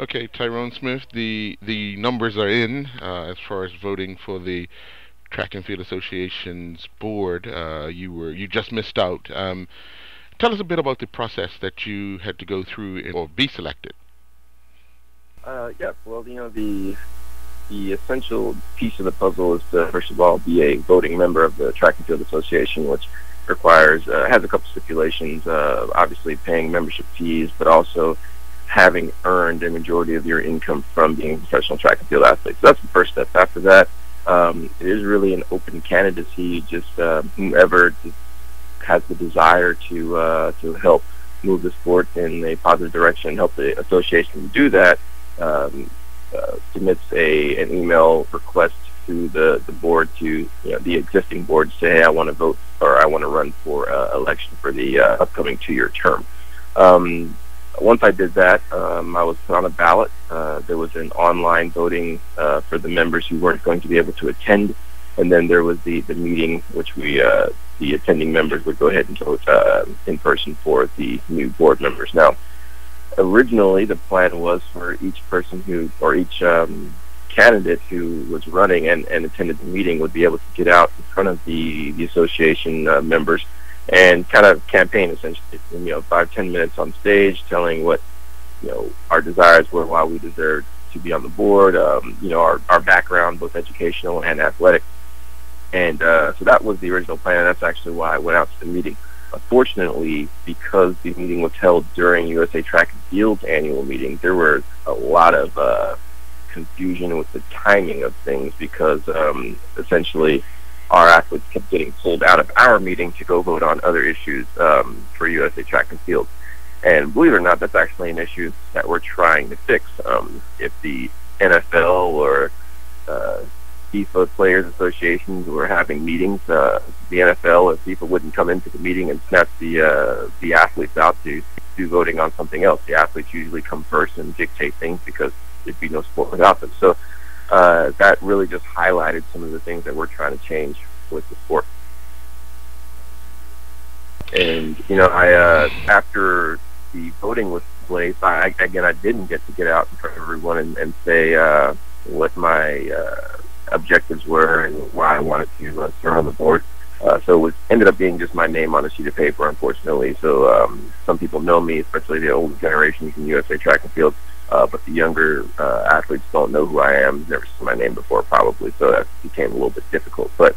Okay, Tyrone Smith, the numbers are in as far as voting for the Track and Field Association's board. You just missed out. Tell us a bit about the process that you had to go through or be selected. Yeah, well, the essential piece of the puzzle is to first of all be a voting member of the Track and Field Association, which requires has a couple stipulations. Obviously, paying membership fees, but also having earned a majority of your income from being a professional track and field athlete. So that's the first step. After that, it is really an open candidacy. Just whoever just has the desire to help move the sport in a positive direction, help the association do that, submits an email request to the board, to the existing board, to say, hey, I want to vote or I want to run for election for the upcoming 2-year term. Once I did that, I was put on a ballot. There was an online voting for the members who weren't going to be able to attend, and then there was the meeting, which the attending members would go ahead and vote in person for the new board members. Now, originally the plan was for each person each candidate who was running and attended the meeting would be able to get out in front of the association members and kind of campaign, essentially, 5-10 minutes on stage, telling what our desires were, why we deserved to be on the board, our background, both educational and athletic. And so that was the original plan, and that's actually why I went out to the meeting. Unfortunately, because the meeting was held during USA Track and Field's annual meeting, there were a lot of confusion with the timing of things, because essentially our athletes kept getting pulled out of our meeting to go vote on other issues for USA Track and Field. And believe it or not, that's actually an issue that we're trying to fix. If the NFL or FIFA Players Associations were having meetings, the NFL or FIFA wouldn't come into the meeting and snap the athletes out to do voting on something else. The athletes usually come first and dictate things, because there'd be no sport without them. So that really just highlighted some of the things that we're trying to change with the sport. And I after the voting was placed, I didn't get to get out in front of everyone and say what my objectives were and why I wanted to serve on the board. So it ended up being just my name on a sheet of paper, unfortunately. So some people know me, especially the older generations in USA Track and Field, but the younger athletes don't know who I am, never seen my name before probably, so that became a little bit difficult. But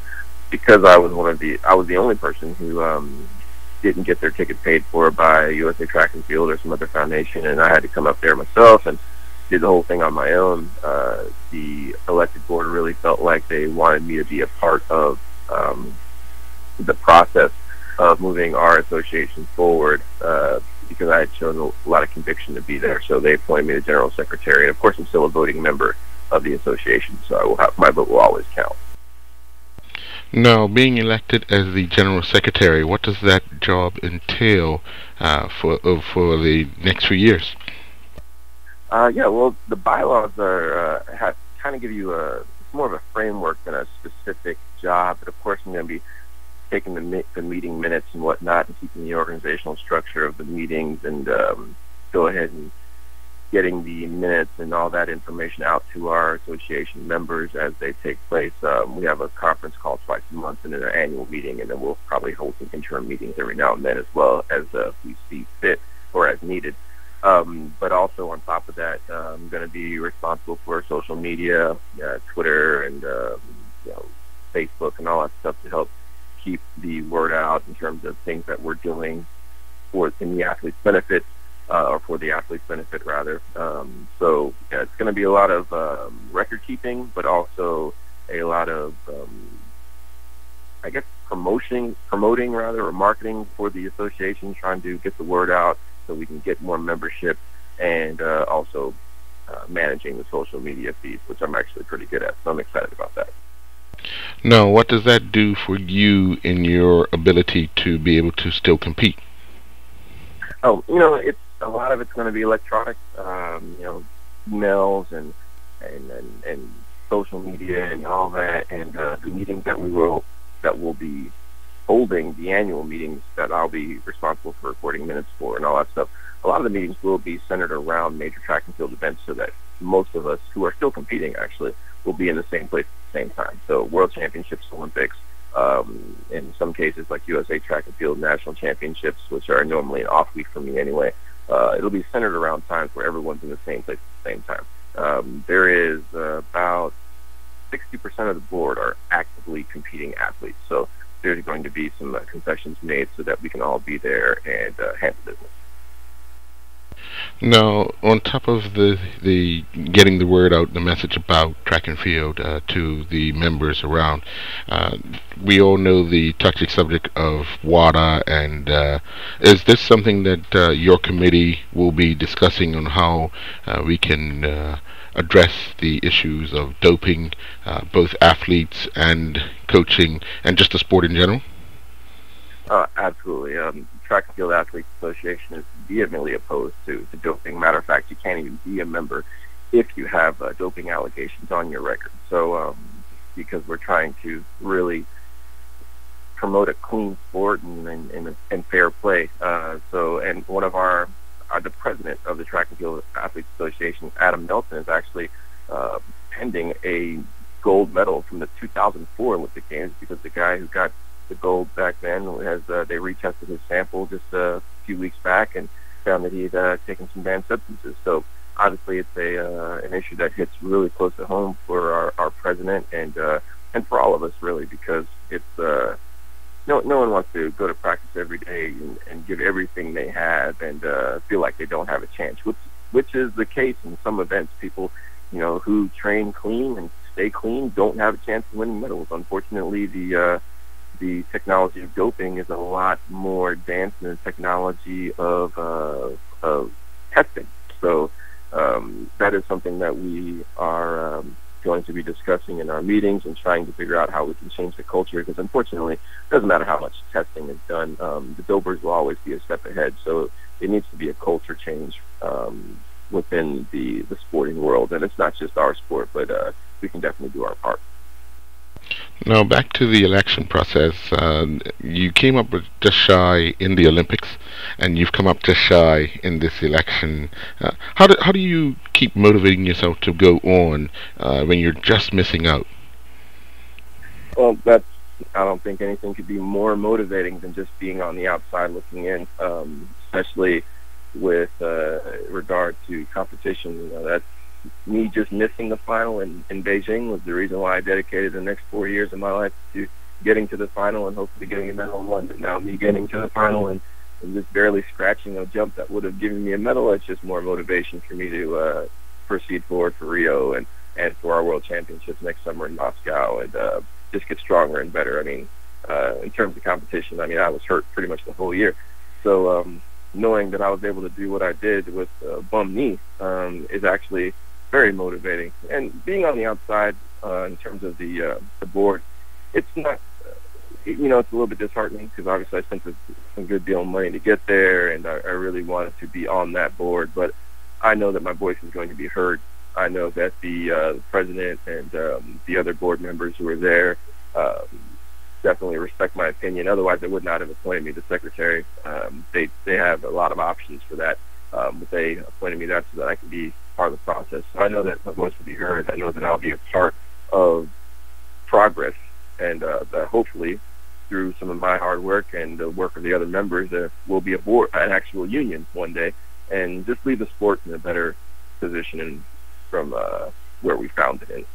because I was the only person who didn't get their ticket paid for by USA Track and Field or some other foundation, and I had to come up there myself and did the whole thing on my own, the elected board really felt like they wanted me to be a part of the process of moving our association forward, because I had shown a lot of conviction to be there. So they appointed me the general secretary, and of course I'm still a voting member of the association, so my vote will always count. Now, being elected as the general secretary, what does that job entail for the next few years? Yeah, well, the bylaws kind of give you it's more of a framework than a specific job. But of course, I'm going to be taking the meeting minutes and whatnot, and keeping the organizational structure of the meetings, and go ahead and getting the minutes and all that information out to our association members as they take place. We have a conference call twice a month and an annual meeting, and then we'll probably hold some interim meetings every now and then, as well as we see fit or as needed. But also on top of that, I'm going to be responsible for social media, Twitter and Facebook and all that stuff, to help keep the word out in terms of things that we're doing in the athlete's benefit, or for the athlete's benefit rather. So yeah, it's going to be a lot of record keeping, but also a lot of promoting rather, or marketing for the association, trying to get the word out so we can get more membership, and also managing the social media feeds, which I'm actually pretty good at. So I'm excited about that. Now, what does that do for you in your ability to be able to still compete? Oh, it's a lot of it's going to be electronic, emails and social media and all that, and the meetings that will be holding, the annual meetings that I'll be responsible for recording minutes for and all that stuff. a lot of the meetings will be centered around major track and field events, so that most of us who are still competing actually will be in the same place at the same time. So World Championships, Olympics, in some cases like USA Track and Field National Championships, which are normally an off week for me anyway. It'll be centered around times where everyone's in the same place at the same time. There is about 60% of the board are actively competing athletes, so there's going to be some concessions made so that we can all be there and handle business. Now, on top of the getting the word out, the message about track and field to the members around, we all know the touchy subject of WADA, and is this something that your committee will be discussing on how we can address the issues of doping, both athletes and coaching, and just the sport in general? Absolutely. Track and Field Athletes Association is vehemently opposed to doping. Matter of fact, you can't even be a member if you have doping allegations on your record. So, because we're trying to really promote a clean sport and fair play. And one of the president of the Track and Field Athletes Association, Adam Nelson, is actually pending a gold medal from the 2004 Olympic Games, because the guy who got the gold back then has they retested his sample just a few weeks back and found that he had taken some banned substances. So obviously it's an issue that hits really close to home for our president and for all of us, really, because it's no one wants to go to practice every day and give everything they have and feel like they don't have a chance, which is the case in some events. People, who train clean and stay clean don't have a chance of winning medals. Unfortunately, the technology of doping is a lot more advanced than the technology of testing. So that is something that we are going to be discussing in our meetings and trying to figure out how we can change the culture, because unfortunately it doesn't matter how much testing is done, the dopers will always be a step ahead. So it needs to be a culture change within the sporting world, and it's not just our sport, but we can definitely do our part. Now, back to the election process. You came up with just shy in the Olympics, and you've come up just shy in this election. How do you keep motivating yourself to go on when you're just missing out? Well, I don't think anything could be more motivating than just being on the outside looking in, especially with regard to competition. That's me just missing the final in Beijing was the reason why I dedicated the next 4 years of my life to getting to the final and hopefully getting a medal in London. Now, me getting to the final and just barely scratching a jump that would have given me a medal, it's just more motivation for me to proceed forward for Rio and for our World Championships next summer in Moscow, and just get stronger and better. I mean, in terms of competition, I was hurt pretty much the whole year. So knowing that I was able to do what I did with bum knee is actually very motivating. And being on the outside in terms of the board, it's not, it's a little bit disheartening, because obviously I spent some good deal of money to get there, and I really wanted to be on that board. But I know that my voice is going to be heard. I know that the president and the other board members who are there definitely respect my opinion. Otherwise, they would not have appointed me the secretary. They have a lot of options for that, but they appointed me that so that I could be part of the process. So I know that my voice will be heard. I know that I'll be a part of progress, and that hopefully through some of my hard work and the work of the other members, there will be an actual union one day, and just leave the sport in a better position from where we found it in.